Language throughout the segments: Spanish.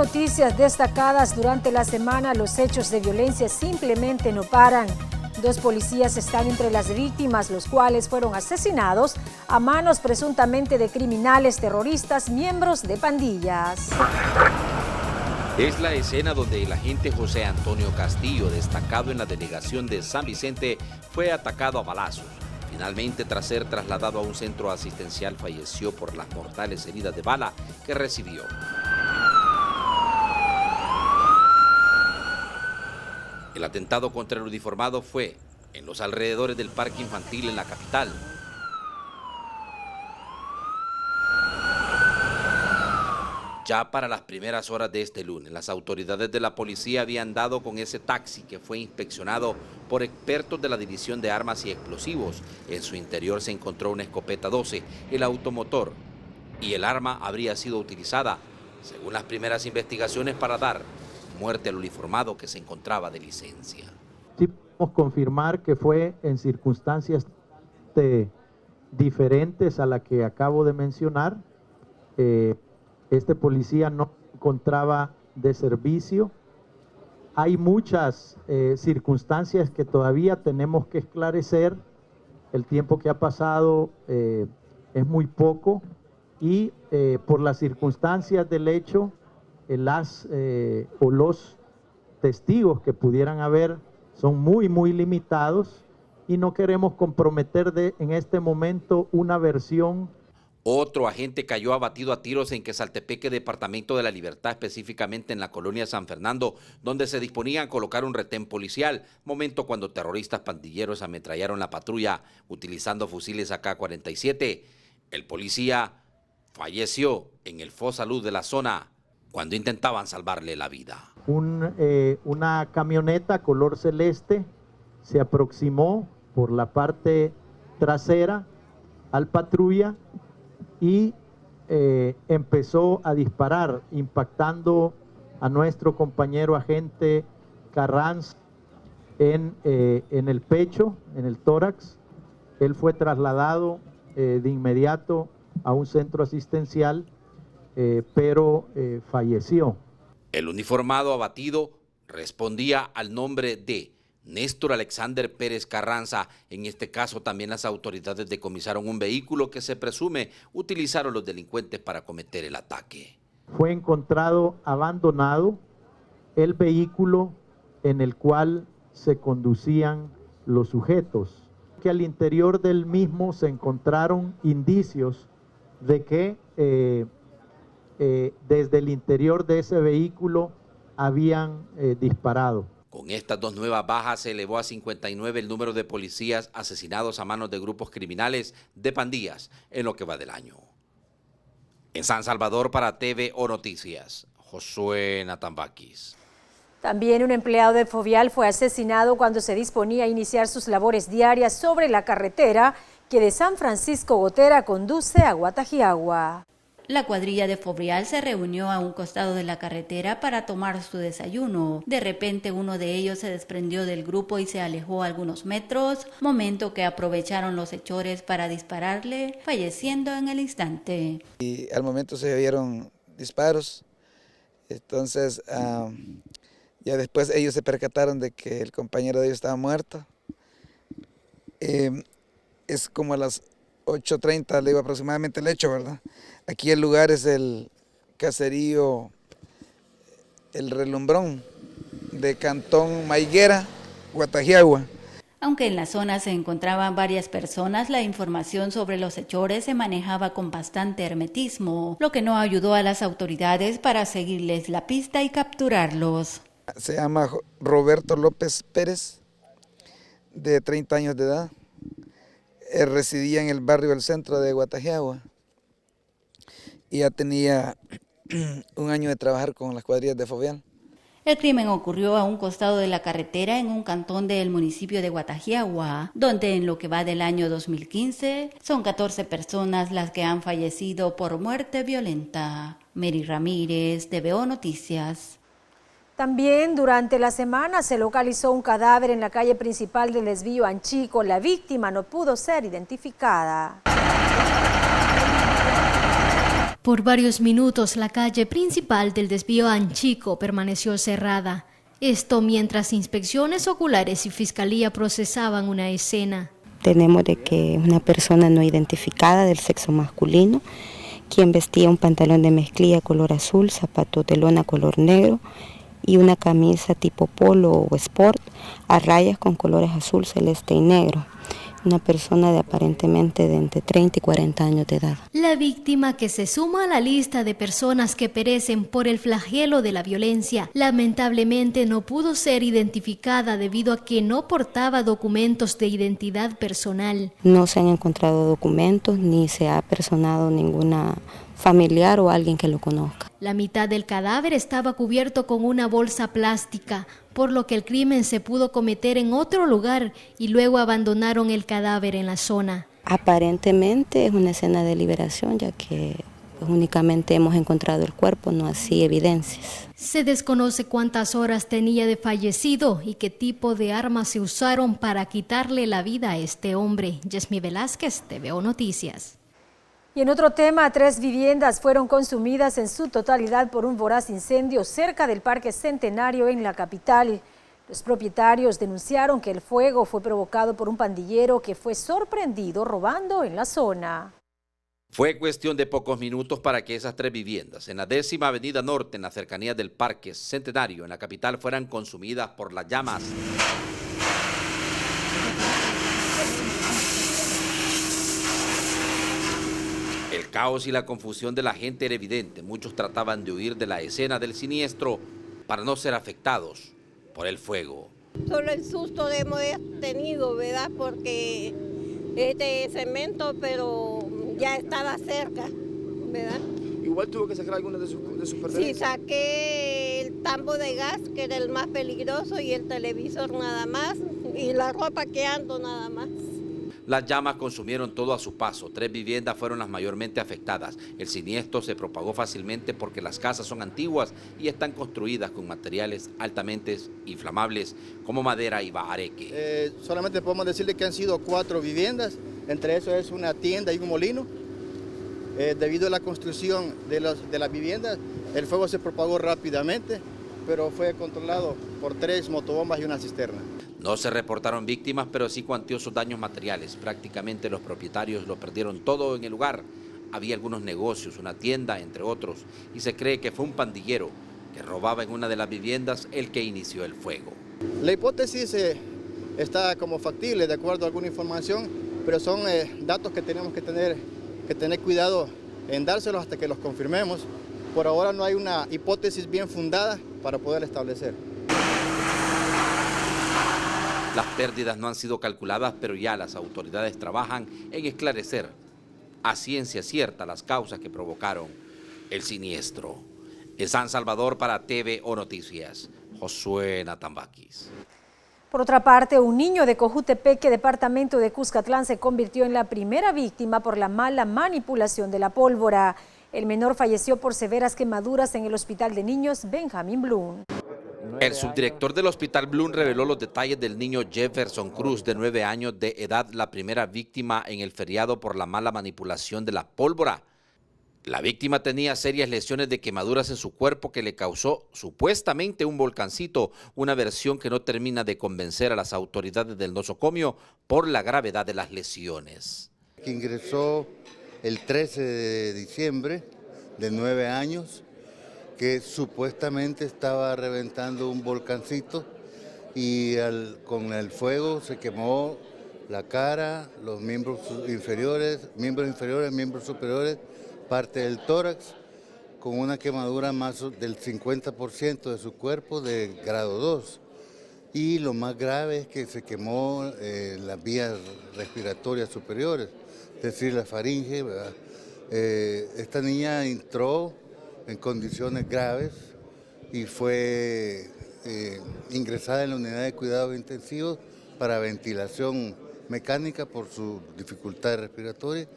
noticias destacadas durante la semana, los hechos de violencia simplemente no paran. 2 policías están entre las víctimas, los cuales fueron asesinados a manos presuntamente de criminales terroristas, miembros de pandillas. Es la escena donde el agente José Antonio Castillo, destacado en la delegación de San Vicente, fue atacado a balazos. Finalmente, tras ser trasladado a un centro asistencial, falleció por las mortales heridas de bala que recibió. El atentado contra el uniformado fue en los alrededores del parque infantil en la capital. Ya para las primeras horas de este lunes, las autoridades de la policía habían dado con ese taxi que fue inspeccionado por expertos de la División de Armas y Explosivos. En su interior se encontró una escopeta 12, el automotor, y el arma habría sido utilizada, según las primeras investigaciones, para dar muerte al uniformado que se encontraba de licencia. Sí podemos confirmar que fue en circunstancias diferentes a la que acabo de mencionar. Este policía no se encontraba de servicio. Hay muchas circunstancias que todavía tenemos que esclarecer. El tiempo que ha pasado es muy poco y por las circunstancias del hecho, los testigos que pudieran haber son muy limitados y no queremos comprometer en este momento una versión. Otro agente cayó abatido a tiros en Quesaltepeque, departamento de La Libertad, específicamente en la colonia San Fernando, donde se disponían a colocar un retén policial, momento cuando terroristas pandilleros ametrallaron la patrulla utilizando fusiles AK-47. El policía falleció en el Fosalud de la zona cuando intentaban salvarle la vida. Una camioneta color celeste se aproximó por la parte trasera al patrulla y empezó a disparar, impactando a nuestro compañero agente Carranza en el pecho, en el tórax. Él fue trasladado de inmediato a un centro asistencial, pero falleció. El uniformado abatido respondía al nombre de Néstor Alexander Pérez Carranza. En este caso también las autoridades decomisaron un vehículo que se presume utilizaron los delincuentes para cometer el ataque. Fue encontrado abandonado el vehículo en el cual se conducían los sujetos, que al interior del mismo se encontraron indicios de que desde el interior de ese vehículo habían disparado. Con estas 2 nuevas bajas se elevó a 59 el número de policías asesinados a manos de grupos criminales de pandillas en lo que va del año. En San Salvador, para TVO Noticias, Josué Natambakis. También un empleado de Fovial fue asesinado cuando se disponía a iniciar sus labores diarias sobre la carretera que de San Francisco Gotera conduce a Guatajiagua. La cuadrilla de Fovial se reunió a un costado de la carretera para tomar su desayuno. De repente uno de ellos se desprendió del grupo y se alejó algunos metros, momento que aprovecharon los hechores para dispararle, falleciendo en el instante. Y al momento se oyeron disparos, entonces ya después ellos se percataron de que el compañero de ellos estaba muerto. Es como a las 8:30, le digo aproximadamente el hecho, ¿verdad? Aquí el lugar es el caserío El Relumbrón de Cantón Maiguera, Guatajiagua. Aunque en la zona se encontraban varias personas, la información sobre los hechores se manejaba con bastante hermetismo, lo que no ayudó a las autoridades para seguirles la pista y capturarlos. Se llama Roberto López Pérez, de 30 años de edad. Residía en el barrio del centro de Guatajiagua y ya tenía un año de trabajar con las cuadrillas de Fovial. El crimen ocurrió a un costado de la carretera en un cantón del municipio de Guatajiagua, donde en lo que va del año 2015 son 14 personas las que han fallecido por muerte violenta. Mary Ramírez, TVO Noticias. También durante la semana se localizó un cadáver en la calle principal del desvío Anchico. La víctima no pudo ser identificada. Por varios minutos la calle principal del desvío Anchico permaneció cerrada. Esto mientras inspecciones oculares y fiscalía procesaban una escena. Tenemos de que una persona no identificada del sexo masculino, quien vestía un pantalón de mezclilla color azul, zapatos de lona color negro y una camisa tipo polo o sport a rayas con colores azul, celeste y negro. Una persona de aparentemente de entre 30 y 40 años de edad. La víctima, que se suma a la lista de personas que perecen por el flagelo de la violencia, lamentablemente no pudo ser identificada debido a que no portaba documentos de identidad personal. No se han encontrado documentos ni se ha personado ninguna familiar o alguien que lo conozca. La mitad del cadáver estaba cubierto con una bolsa plástica, por lo que el crimen se pudo cometer en otro lugar y luego abandonaron el cadáver en la zona. Aparentemente es una escena de liberación, ya que únicamente hemos encontrado el cuerpo, no así evidencias. Se desconoce cuántas horas tenía de fallecido y qué tipo de armas se usaron para quitarle la vida a este hombre. Yesmi Velázquez, TVO Noticias. Y en otro tema, 3 viviendas fueron consumidas en su totalidad por un voraz incendio cerca del Parque Centenario en la capital. Los propietarios denunciaron que el fuego fue provocado por un pandillero que fue sorprendido robando en la zona. Fue cuestión de pocos minutos para que esas 3 viviendas en la 10ª Avenida Norte, en las cercanías del Parque Centenario en la capital, fueran consumidas por las llamas. El caos y la confusión de la gente era evidente. Muchos trataban de huir de la escena del siniestro para no ser afectados por el fuego. Solo el susto hemos tenido, ¿verdad? Porque este cemento, pero ya estaba cerca, ¿verdad? Igual tuvo que sacar algunas de sus pertenencias. Sí, saqué el tambo de gas, que era el más peligroso, y el televisor nada más, y la ropa que ando nada más. Las llamas consumieron todo a su paso. 3 viviendas fueron las mayormente afectadas. El siniestro se propagó fácilmente porque las casas son antiguas y están construidas con materiales altamente inflamables como madera y bahareque. Solamente podemos decirle que han sido 4 viviendas, entre eso es una tienda y un molino. Debido a la construcción de las viviendas, el fuego se propagó rápidamente, pero fue controlado por 3 motobombas y una cisterna. No se reportaron víctimas, pero sí cuantiosos daños materiales. Prácticamente los propietarios lo perdieron todo en el lugar. Había algunos negocios, una tienda, entre otros, y se cree que fue un pandillero que robaba en una de las viviendas el que inició el fuego. La hipótesis está como factible de acuerdo a alguna información, pero son datos que tenemos que tener cuidado en dárselos hasta que los confirmemos. Por ahora no hay una hipótesis bien fundada para poder establecer. Las pérdidas no han sido calculadas, pero ya las autoridades trabajan en esclarecer a ciencia cierta las causas que provocaron el siniestro. En San Salvador, para TVO Noticias, Josué Natambaquis. Por otra parte, un niño de Cojutepeque, departamento de Cuscatlán, se convirtió en la primera víctima por la mala manipulación de la pólvora. El menor falleció por severas quemaduras en el Hospital de Niños Benjamín Blum. El subdirector del Hospital Blum reveló los detalles del niño Jefferson Cruz, de 9 años de edad, la primera víctima en el feriado por la mala manipulación de la pólvora. La víctima tenía serias lesiones de quemaduras en su cuerpo que le causó supuestamente un volcancito, una versión que no termina de convencer a las autoridades del nosocomio por la gravedad de las lesiones. Que ingresó el 13 de diciembre, de 9 años, que supuestamente estaba reventando un volcancito y con el fuego se quemó la cara, los miembros inferiores, miembros superiores, parte del tórax, con una quemadura más del 50% de su cuerpo de grado 2. Y lo más grave es que se quemó las vías respiratorias superiores, es decir, la faringe, ¿verdad? Esta niña entró en condiciones graves y fue ingresada en la unidad de cuidados intensivos para ventilación mecánica por su dificultad respiratoria,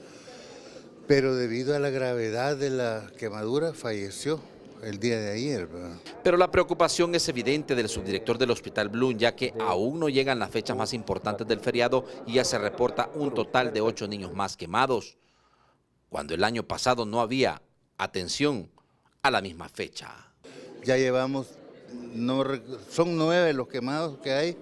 pero debido a la gravedad de la quemadura falleció el día de ayer, ¿verdad? Pero la preocupación es evidente del subdirector del Hospital Blum, ya que aún no llegan las fechas más importantes del feriado y ya se reporta un total de 8 niños más quemados, cuando el año pasado no había atención a la misma fecha. Ya llevamos, son 9 los quemados que hay,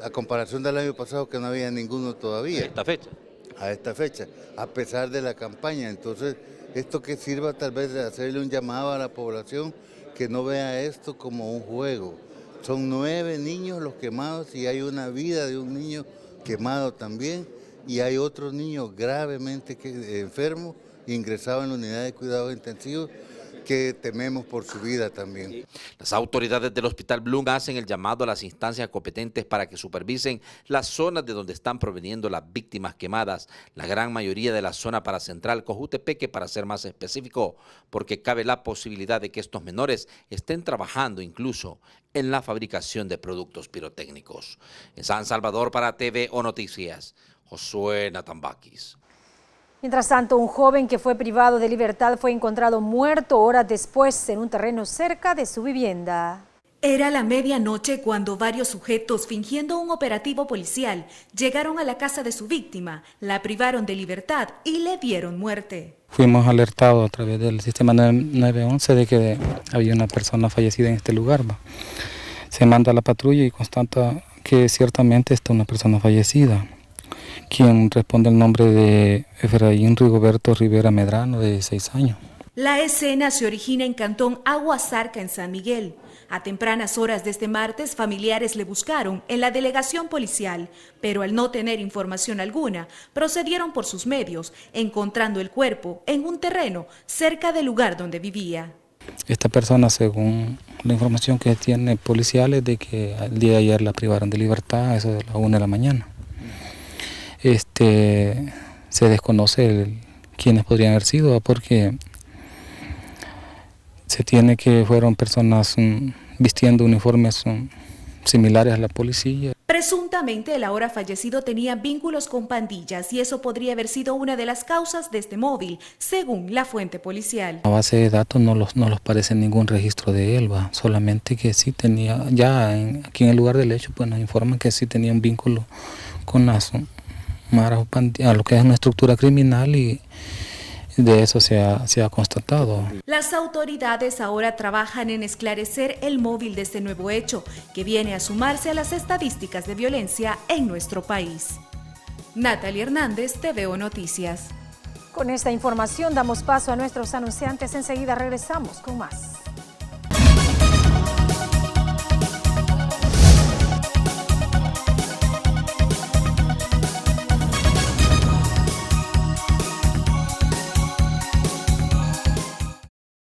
a comparación del año pasado que no había ninguno todavía. ¿A esta fecha? A esta fecha, a pesar de la campaña. Entonces, esto que sirva tal vez de hacerle un llamado a la población que no vea esto como un juego. Son 9 niños los quemados y hay una vida de un niño quemado también y hay otro niño gravemente enfermo, ingresado en la unidad de cuidados intensivos, que tememos por su vida también. Las autoridades del Hospital Blum hacen el llamado a las instancias competentes para que supervisen las zonas de donde están proveniendo las víctimas quemadas, la gran mayoría de la zona paracentral Cojutepeque, para ser más específico, porque cabe la posibilidad de que estos menores estén trabajando incluso en la fabricación de productos pirotécnicos. En San Salvador, para TVO Noticias, Josué Natambaquis. Mientras tanto, un joven que fue privado de libertad fue encontrado muerto horas después en un terreno cerca de su vivienda. Era la medianoche cuando varios sujetos, fingiendo un operativo policial, llegaron a la casa de su víctima, la privaron de libertad y le dieron muerte. Fuimos alertados a través del sistema 911 de que había una persona fallecida en este lugar. Se manda a la patrulla y constata que ciertamente está una persona fallecida, quien responde el nombre de Efraín Rigoberto Rivera Medrano, de 6 años. La escena se origina en Cantón Aguasarca, en San Miguel. A tempranas horas de este martes, familiares le buscaron en la delegación policial, pero al no tener información alguna, procedieron por sus medios, encontrando el cuerpo en un terreno cerca del lugar donde vivía. Esta persona, según la información que tiene policiales, de que el día de ayer la privaron de libertad a eso de las 1 de la mañana. Se desconoce quiénes podrían haber sido, porque se tiene que fueron personas vistiendo uniformes similares a la policía. Presuntamente el ahora fallecido tenía vínculos con pandillas y eso podría haber sido una de las causas de este móvil, según la fuente policial. La base de datos no los parece ningún registro de él, solamente que sí tenía, ya aquí en el lugar del hecho, pues nos informan que sí tenía un vínculo con las a lo que es una estructura criminal, y de eso se ha constatado. Las autoridades ahora trabajan en esclarecer el móvil de este nuevo hecho, que viene a sumarse a las estadísticas de violencia en nuestro país. Natalia Hernández, TVO Noticias. Con esta información damos paso a nuestros anunciantes. Enseguida regresamos con más.